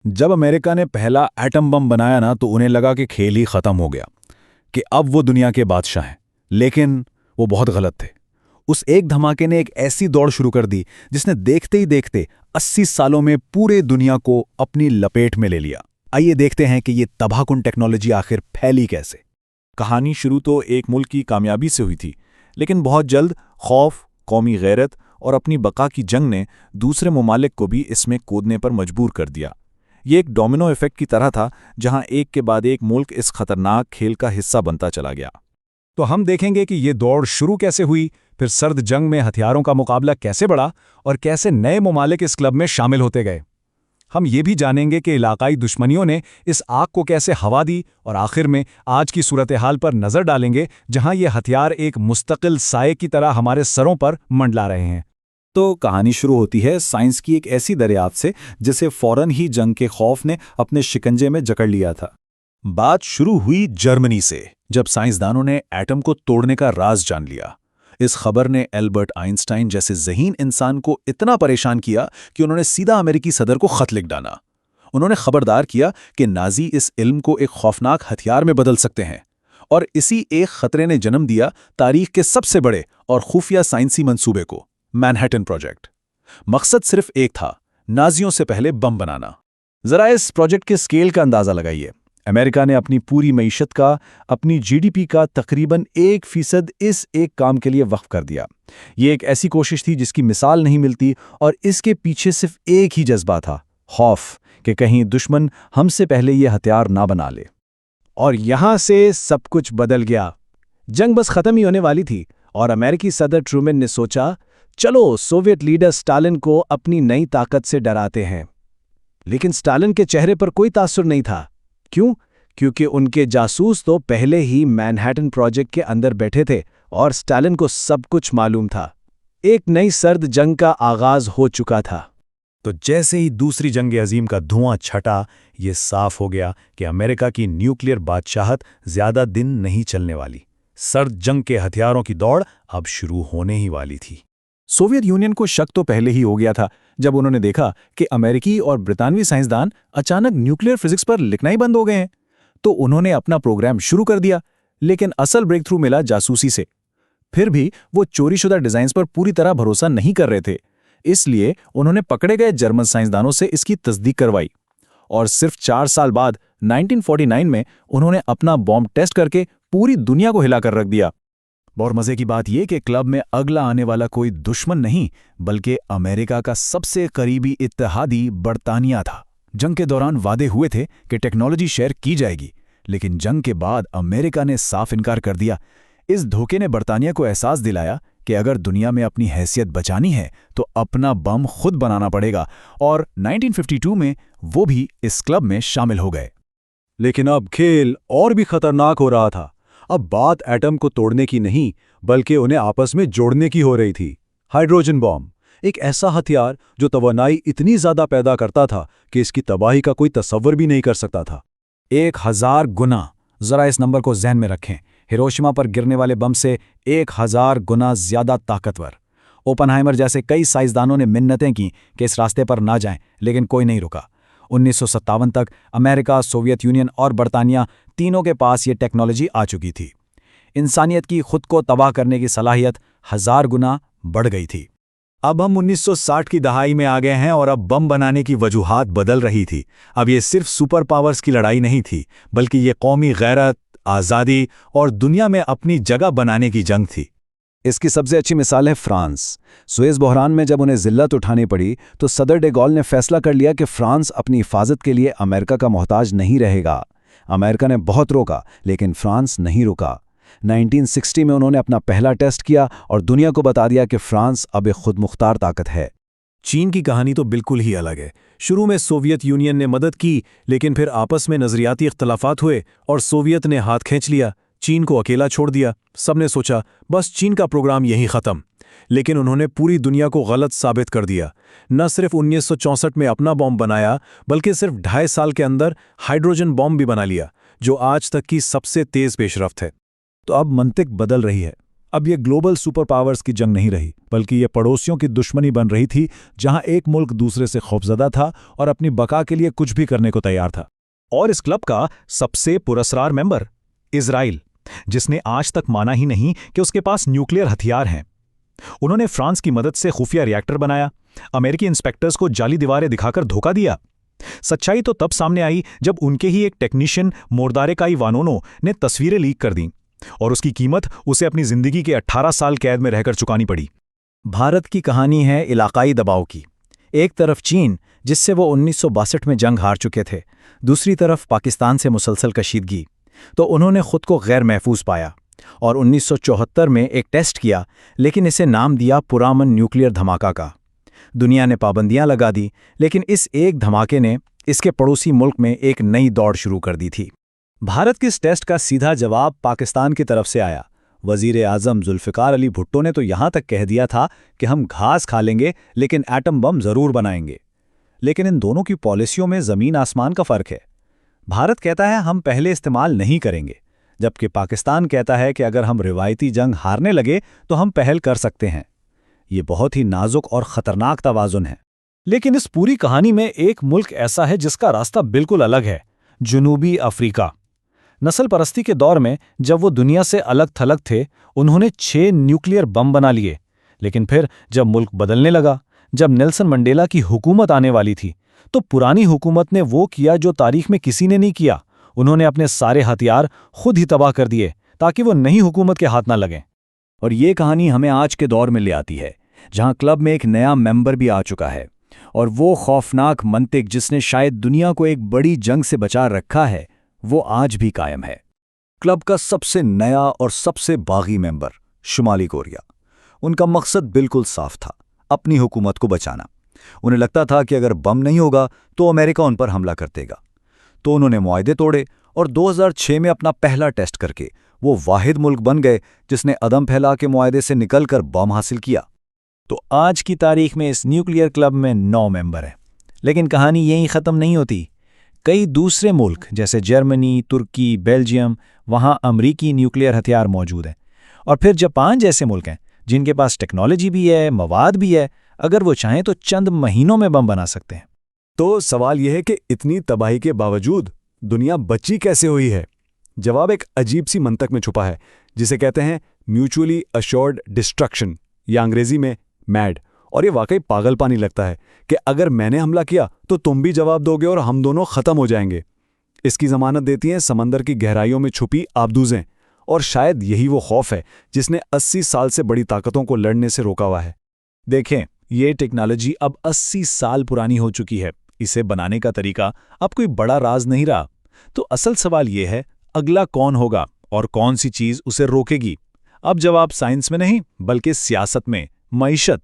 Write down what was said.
जब अमेरिका ने पहला एटम बम बनाया ना तो उन्हें लगा कि खेल ही खत्म हो गया, कि अब वो दुनिया के बादशाह हैं। लेकिन वो बहुत गलत थे। उस एक धमाके ने एक ऐसी दौड़ शुरू कर दी जिसने देखते ही देखते 80 सालों में पूरे दुनिया को अपनी लपेट में ले लिया। आइए देखते हैं कि ये तबाहकुन टेक्नोलॉजी आखिर फैली कैसे। कहानी शुरू तो एक मुल्क की कामयाबी से हुई थी, लेकिन बहुत जल्द खौफ, कौमी गैरत और अपनी बका की जंग ने दूसरे ममालिक को भी इसमें कूदने पर मजबूर कर दिया। ये एक डोमिनो इफेक्ट की तरह था, जहां एक के बाद एक मुल्क इस खतरनाक खेल का हिस्सा बनता चला गया। तो हम देखेंगे कि ये दौड़ शुरू कैसे हुई, फिर सर्द जंग में हथियारों का मुकाबला कैसे बढ़ा और कैसे नए ममालिक इस क्लब में शामिल होते गए। हम ये भी जानेंगे कि इलाकाई दुश्मनियों ने इस आग को कैसे हवा दी और आखिर में आज की सूरत हाल पर नजर डालेंगे, जहां ये हथियार एक मुस्तकिल साये की तरह हमारे सरों पर मंडला रहे हैं। तो कहानी शुरू होती है साइंस की एक ऐसी दरियाफ्त से जिसे फौरन ही जंग के खौफ ने अपने शिकंजे में जकड़ लिया था। बात शुरू हुई जर्मनी से, जब साइंसदानों ने एटम को तोड़ने का राज जान लिया। इस खबर ने एल्बर्ट आइंस्टाइन जैसे ज़हीन इंसान को इतना परेशान किया कि उन्होंने सीधा अमेरिकी सदर को खत लिख डाला। उन्होंने खबरदार किया कि नाज़ी इस इल्म को एक खौफनाक हथियार में बदल सकते हैं, और इसी एक खतरे ने जन्म दिया तारीख के सबसे बड़े और खुफिया साइंसी मंसूबे को, मैनहट्टन प्रोजेक्ट। मकसद सिर्फ एक था, नाजियों से पहले बम बनाना। जरा इस प्रोजेक्ट के स्केल का अंदाजा लगाइए। अमेरिका ने अपनी पूरी मईशत का, अपनी जीडीपी का तकरीबन 1% इस एक काम के लिए वक्फ कर दिया। ये एक ऐसी कोशिश थी जिसकी मिसाल नहीं मिलती, और इसके पीछे सिर्फ एक ही जज्बा था, खौफ कि कहीं दुश्मन हमसे पहले ये हथियार ना बना ले। और यहां से सब कुछ बदल गया। जंग बस खत्म ही होने वाली थी और अमेरिकी सदर ट्रूमैन ने सोचा, चलो सोवियत लीडर स्टालिन को अपनी नई ताकत से डराते हैं। लेकिन स्टालिन के चेहरे पर कोई तासुर नहीं था। क्यों? क्योंकि उनके जासूस तो पहले ही मैनहट्टन प्रोजेक्ट के अंदर बैठे थे और स्टालिन को सब कुछ मालूम था। एक नई सर्द जंग का आगाज हो चुका था। तो जैसे ही दूसरी जंग अजीम का धुआं छटा, ये साफ हो गया कि अमेरिका की न्यूक्लियर बादशाहत ज्यादा दिन नहीं चलने वाली। सर्द जंग के हथियारों की दौड़ अब शुरू होने ही वाली थी। सोवियत यूनियन को शक तो पहले ही हो गया था, जब उन्होंने देखा कि अमेरिकी और ब्रितानवी साइंसदान अचानक न्यूक्लियर फिजिक्स पर लिखना ही बंद हो गए हैं। तो उन्होंने अपना प्रोग्राम शुरू कर दिया, लेकिन असल ब्रेक थ्रू मिला जासूसी से। फिर भी वो चोरीशुदा डिजाइन्स पर पूरी तरह भरोसा नहीं कर रहे थे, इसलिए उन्होंने पकड़े गए जर्मन साइंसदानों से इसकी तस्दीक करवाई। और सिर्फ 4 साल बाद 1949 में उन्होंने अपना बॉम्ब टेस्ट करके पूरी दुनिया को हिलाकर रख दिया। और मजे की बात यह कि क्लब में अगला आने वाला कोई दुश्मन नहीं, बल्कि अमेरिका का सबसे करीबी इत्तेहादी बरतानिया था। जंग के दौरान वादे हुए थे कि टेक्नोलॉजी शेयर की जाएगी, लेकिन जंग के बाद अमेरिका ने साफ इनकार कर दिया। इस धोखे ने बरतानिया को एहसास दिलाया कि अगर दुनिया में अपनी हैसियत बचानी है तो अपना बम खुद बनाना पड़ेगा, और 1952 में वो भी इस क्लब में शामिल हो गए। लेकिन अब खेल और भी खतरनाक हो रहा था। अब बात एटम को तोड़ने की नहीं, बल्कि उन्हें आपस में जोड़ने की हो रही थी। हाइड्रोजन बॉम्ब, एक ऐसा हथियार जो तवानाई इतनी ज्यादा पैदा करता था कि इसकी तबाही का कोई तसव्वुर भी नहीं कर सकता था। 1000 गुना। जरा इस नंबर को ज़हन में रखें। हिरोशिमा पर गिरने वाले बम से 1000 गुना ज्यादा ताकतवर। ओपनहाइमर जैसे कई साइंसदानों ने मिन्नतें की कि इस रास्ते पर ना जाएं, लेकिन कोई नहीं रुका। 1957 तक अमेरिका, सोवियत यूनियन और बरतानिया तीनों के पास ये टेक्नोलॉजी आ चुकी थी। इंसानियत की खुद को तबाह करने की सलाहियत 1000 गुना बढ़ गई थी। अब हम 1960 की दहाई में आ गए हैं और अब बम बनाने की वजूहात बदल रही थी। अब ये सिर्फ सुपर पावर्स की लड़ाई नहीं थी, बल्कि ये कौमी गैरत, आज़ादी और दुनिया में अपनी जगह बनाने की जंग थी। इसकी सबसे अच्छी मिसाल है फ्रांस। सुएज़ बहरान में जब उन्हें जिल्लत उठानी पड़ी तो सदर डे गॉल ने फैसला कर लिया कि फ्रांस अपनी हिफाजत के लिए अमेरिका का मोहताज नहीं रहेगा। अमेरिका ने बहुत रोका, लेकिन फ्रांस नहीं रुका। 1960 में उन्होंने अपना पहला टेस्ट किया और दुनिया को बता दिया कि फ्रांस अब एक खुद मुख्तार ताकत है। चीन की कहानी तो बिल्कुल ही अलग है। शुरू में सोवियत यूनियन ने मदद की, लेकिन फिर आपस में नजरियाती इख्तलाफात हुए और सोवियत ने हाथ खींच लिया, चीन को अकेला छोड़ दिया। सबने सोचा बस चीन का प्रोग्राम यहीं खत्म, लेकिन उन्होंने पूरी दुनिया को गलत साबित कर दिया। न सिर्फ 1964 में अपना बॉम्ब बनाया, बल्कि सिर्फ 2.5 साल के अंदर हाइड्रोजन बॉम्ब भी बना लिया, जो आज तक की सबसे तेज पेशरफ्त है। तो अब मंतिक बदल रही है। अब ये ग्लोबल सुपर पावर्स की जंग नहीं रही, बल्कि ये पड़ोसियों की दुश्मनी बन रही थी, जहां एक मुल्क दूसरे से खौफजदा था और अपनी बका के लिए कुछ भी करने को तैयार था। और इस क्लब का सबसे पुरस्कार मेंबर इजराइल, जिसने आज तक माना ही नहीं कि उसके पास न्यूक्लियर हथियार हैं। उन्होंने फ्रांस की मदद से खुफिया रिएक्टर बनाया, अमेरिकी इंस्पेक्टर्स को जाली दीवारें दिखाकर धोखा दिया। सच्चाई तो तब सामने आई जब उनके ही एक टेक्नीशियन मोर्दारेकाई वानोनो ने तस्वीरें लीक कर दीं और उसकी कीमत उसे अपनी जिंदगी के 18 साल कैद में रहकर चुकानी पड़ी। भारत की कहानी है इलाकाई दबाव की। एक तरफ चीन, जिससे वो 1962 में जंग हार चुके थे, दूसरी तरफ पाकिस्तान से मुसलसल कशीदगी। तो उन्होंने खुद को गैर महफूज पाया और 1974 में एक टेस्ट किया, लेकिन इसे नाम दिया पुरामन न्यूक्लियर धमाका का। दुनिया ने पाबंदियां लगा दी, लेकिन इस एक धमाके ने इसके पड़ोसी मुल्क में एक नई दौड़ शुरू कर दी थी। भारत के इस टेस्ट का सीधा जवाब पाकिस्तान की तरफ से आया। वजीर आजम जुल्फ़िकार अली भुट्टो ने तो यहां तक कह दिया था कि हम घास खा लेंगे लेकिन एटम बम जरूर बनाएंगे। लेकिन इन दोनों की पॉलिसियों में जमीन आसमान का फर्क है। भारत कहता है हम पहले इस्तेमाल नहीं करेंगे, जबकि पाकिस्तान कहता है कि अगर हम रिवायती जंग हारने लगे तो हम पहल कर सकते हैं। ये बहुत ही नाजुक और खतरनाक तवाज़ुन है। लेकिन इस पूरी कहानी में एक मुल्क ऐसा है जिसका रास्ता बिल्कुल अलग है, जनूबी अफ्रीका। नस्ल परस्ती के दौर में जब वो दुनिया से अलग थलग थे, उन्होंने 6 न्यूक्लियर बम बना लिए। लेकिन फिर जब मुल्क बदलने लगा, जब नेल्सन मंडेला की हुकूमत आने वाली थी, तो पुरानी हुकूमत ने वो किया जो तारीख में किसी ने नहीं किया। उन्होंने अपने सारे हथियार खुद ही तबाह कर दिए ताकि वो नई हुकूमत के हाथ ना लगें। और ये कहानी हमें आज के दौर में ले आती है, जहां क्लब में एक नया मेंबर भी आ चुका है, और वो खौफनाक मंतिक जिसने शायद दुनिया को एक बड़ी जंग से बचा रखा है, वो आज भी कायम है। क्लब का सबसे नया और सबसे बागी मेंबर शुमाली कोरिया। उनका मकसद बिल्कुल साफ था, अपनी हुकूमत को बचाना। उन्हें लगता था कि अगर बम नहीं होगा तो अमेरिका उन पर हमला कर देगा। तो उन्होंने मुआहदे तोड़े और 2006 में अपना पहला टेस्ट करके वो वाहिद मुल्क बन गए जिसने अदम फैला के मुआहदे से निकलकर बम हासिल किया। तो आज की तारीख में इस न्यूक्लियर क्लब में 9 मेंबर हैं। लेकिन कहानी यहीं ख़त्म नहीं होती। कई दूसरे मुल्क जैसे जर्मनी, तुर्की, बेल्जियम, वहां अमरीकी न्यूक्लियर हथियार मौजूद हैं। और फिर जापान जैसे मुल्क हैं जिनके पास टेक्नोलॉजी भी है, मवाद भी है। अगर वो चाहें तो चंद महीनों में बम बना सकते हैं। तो सवाल यह है कि इतनी तबाही के बावजूद दुनिया बची कैसे हुई है? जवाब एक अजीब सी मंतक में छुपा है, जिसे कहते हैं म्यूचुअली अश्योर्ड डिस्ट्रक्शन, या अंग्रेजी में मैड। और ये वाकई पागलपानी लगता है कि अगर मैंने हमला किया तो तुम भी जवाब दोगे और हम दोनों खत्म हो जाएंगे। इसकी जमानत देती हैं समंदर की गहराइयों में छुपी आबदूजें। और शायद यही वो खौफ है जिसने 80 साल से बड़ी ताकतों को लड़ने से रोका हुआ है। देखें, ये टेक्नोलॉजी अब 80 साल पुरानी हो चुकी है। इसे बनाने का तरीका अब कोई बड़ा राज नहीं रहा। तो असल सवाल ये है, अगला कौन होगा और कौन सी चीज उसे रोकेगी? अब जवाब साइंस में नहीं, बल्कि सियासत में, मईशत